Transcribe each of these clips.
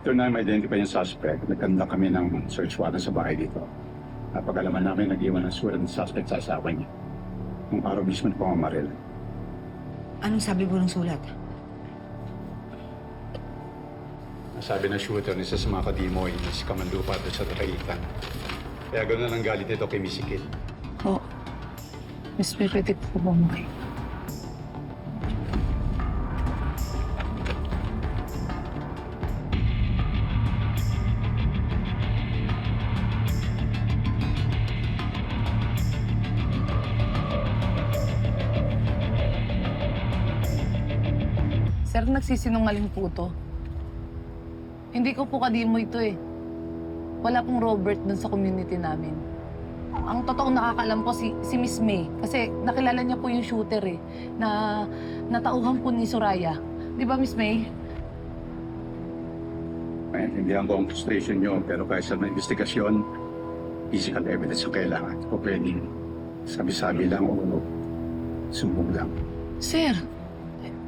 After na ma-identify yung suspect, nagkanda kami ng search warrant sa bahay dito. Napag-alaman namin nag-iwan ng sulat ng suspect sa asawa niya. Nung araw mismo na pamamaril. Anong sabi mo ng sulat? Sabi ng shooter, isa sa mga kadimoy, si Kamandupa doon sa Takaitan. Kaya gano'n ang galit nito kay Missy Kid. Oo. Miss Pipiti po bumay. Sir, nagsisinungaling po to. Hindi ko po kadimo ito eh. Wala pong Robert dun sa community namin. Ang totoong nakakaalam po si Miss May. Kasi nakilala niya po yung shooter eh. Na natauhan po ni Soraya. Di ba, Miss May? Maintindihan ko ang frustration nyo, pero kahit sa mga investigasyon, physical evidence ang kailangan. O pwedeng sabi-sabi lang o sumbong lang. Sir,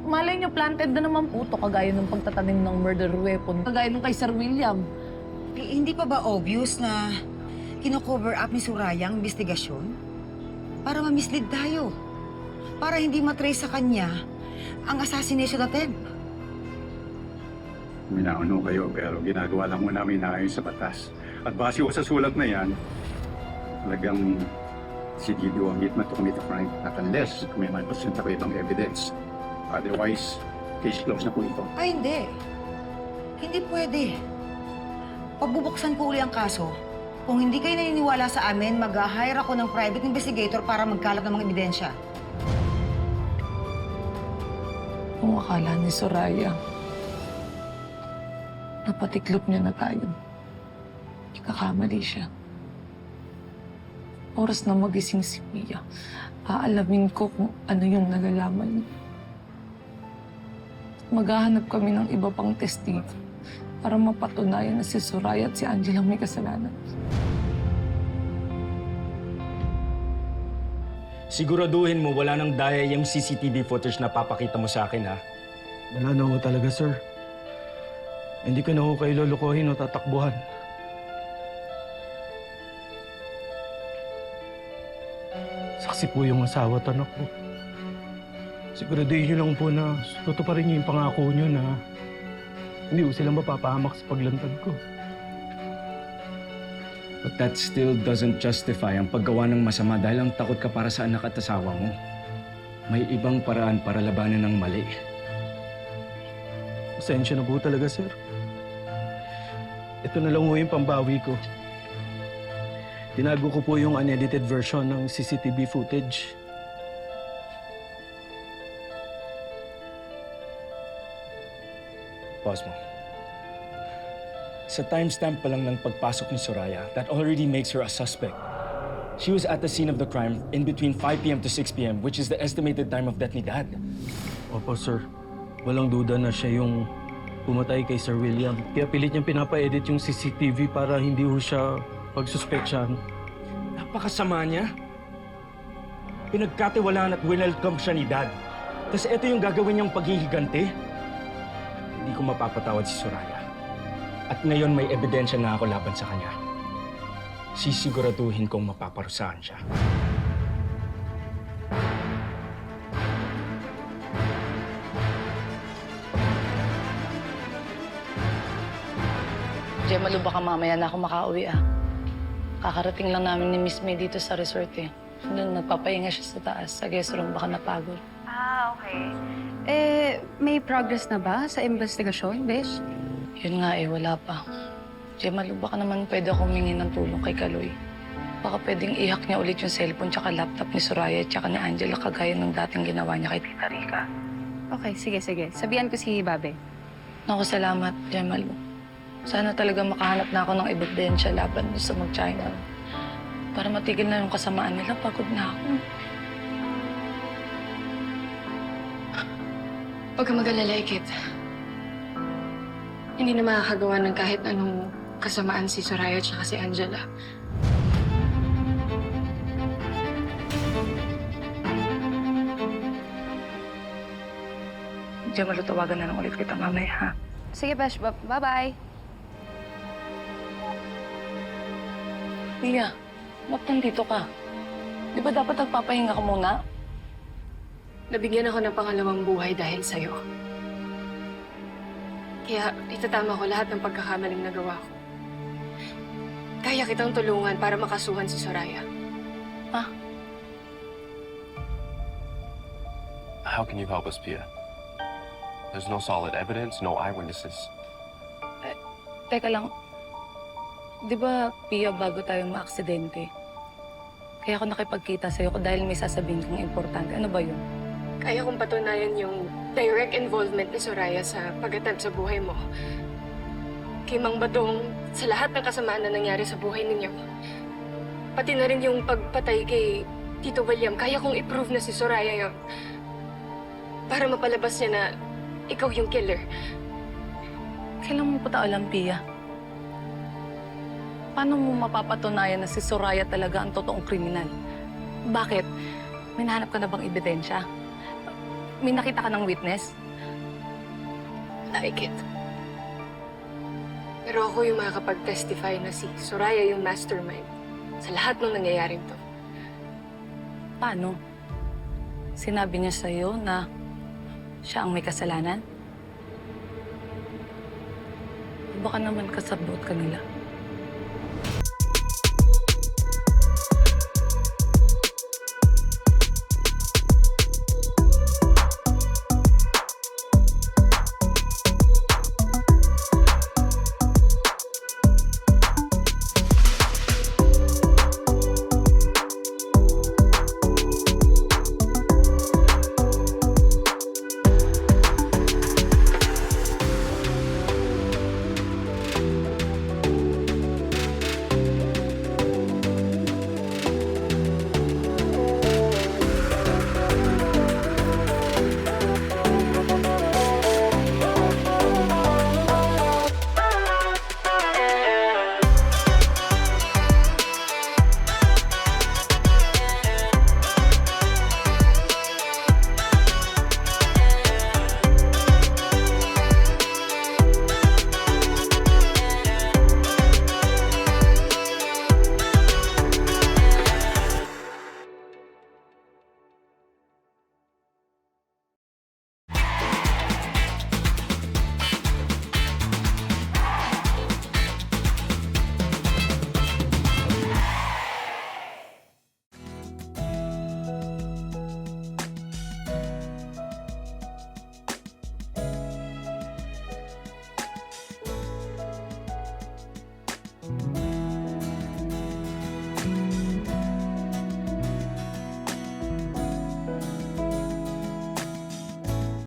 malay niyo planted na naman po ito kagaya ng pagtatanim ng murder weapon. Kagaya nung kay Sir William. Hindi pa ba obvious na kino-cover up ni Soraya ang investigasyon? Para ma-mislead tayo. Para hindi matrace sa kanya ang assassination attempt. Minauno kayo, pero ginagawa lang mo namin na ayon sa batas. At base ko sa sulat na yan, talagang si Gideon ang hitman to commit a crime. Not unless may mapasunta ko itong evidence. Otherwise, case closed na po ito. Ay, hindi. Hindi pwede. Pagbubuksan ko uli ang kaso, kung hindi kayo naniniwala sa amin, mag-hire ako ng private investigator para magkalap ng mga ebidensya. Kung akala ni Soraya, napatiklop niya na tayo. Ikakamali siya. Oras na magising si Mia, aalamin ko kung ano yung nalalaman niya. Maghahanap kami ng iba pang testigo para mapatunayan na si Soraya at si Angela may kasalanan. Siguraduhin mo wala nang daya yung CCTV footage na papakita mo sa akin, ha? Wala na ho talaga, sir. Hindi ko na ho kayo lulukohin o tatakbuhan. Saksi po yung asawa at anak ko. Siguraduhin niyo lang po na tutuparin niyo yung pangako niyo na hindi ko silang mapapahamak sa paglantad ko. But that still doesn't justify ang paggawa ng masama dahil ang takot ka para sa anak at asawa mo. May ibang paraan para labanan ng mali. Pasensya na po talaga, sir. Ito na lang ho yung pambawi ko. Tinago ko po yung unedited version ng CCTV footage. Pause mo. Sa timestamp pa lang ng pagpasok ni Soraya, that already makes her a suspect. She was at the scene of the crime in between 5 p.m. to 6 p.m., which is the estimated time of death ni Dad. Opo, sir. Walang duda na siya yung pumatay kay Sir William. Kaya pilit niyang pinapa-edit yung CCTV para hindi ho siya pagsuspetsyahan. Napakasama niya. Pinagkatiwalaan at winelcome siya ni Dad. Tapos ito yung gagawin niyang paghihiganti. Hindi ko mapapatawad si Soraya. At ngayon may ebidensya na ako laban sa kanya. Sisiguraduhin kong mapaparusahan siya. Gemma, baka mamaya na ako makauwi ah. Kakarating lang namin ni Miss May dito sa resort eh. Doon nagpapahinga siya sa taas, sa guest room, baka napagod. Okay. Eh, may progress na ba sa investigasyon, Besh? Yun nga eh, wala pa. Gemma, baka naman pwede akong humingi ng tulong kay Kaloy. Baka pwedeng i-hack niya ulit yung cellphone tsaka laptop ni Soraya tsaka ni Angela kagaya ng dating ginawa niya kay Tita Rica. Okay, sige. Sabihan ko si Babe. Naku, salamat, Gemma. Sana talaga makahanap na ako ng ebidensya laban sa mag-China. Para matigil na yung kasamaan nila, pagod na ako. Huwag ka mag-alala, Ikit. Hindi na makakagawa ng kahit anong kasamaan si Soraya at si Angela. Gemma, tawagan na lang ulit kita mamaya, ha? Sige, Besh. Bye-bye. Pia, ba't nandito ka? Di ba dapat nagpapahinga ka muna? Nabigyan ako ng pangalawang buhay dahil sa'yo. Kaya itatama ko lahat ng pagkakamaling nagawa ko. Kaya kitang tulungan para makasuhan si Soraya. How can you help us, Pia? There's no solid evidence, no eyewitnesses. Teka lang, di ba, Pia, bago tayo maaksidente? Kaya ako nakipagkita sa'yo ko dahil may sasabihin kong importante. Ano ba yun? Kaya kong patunayan yung direct involvement ni Soraya sa pag-attempt sa buhay mo. Kay Mang Badong, sa lahat ng kasamaan na nangyari sa buhay ninyo. Pati na rin yung pagpatay kay Tito William, kaya kong i-prove na si Soraya yon. Para mapalabas niya na ikaw yung killer. Kailan mo pa alam, Pia? Paano mo mapapatunayan na si Soraya talaga ang totoong kriminal? Bakit? May nahanap ka na bang ebidensya? May nakita ka ng witness? Like it. Pero ako yung makakapag-testify na si Soraya yung mastermind sa lahat ng nangyayaring to. Paano? Sinabi niya sa'yo na siya ang may kasalanan? Baka naman kasabot ka nila.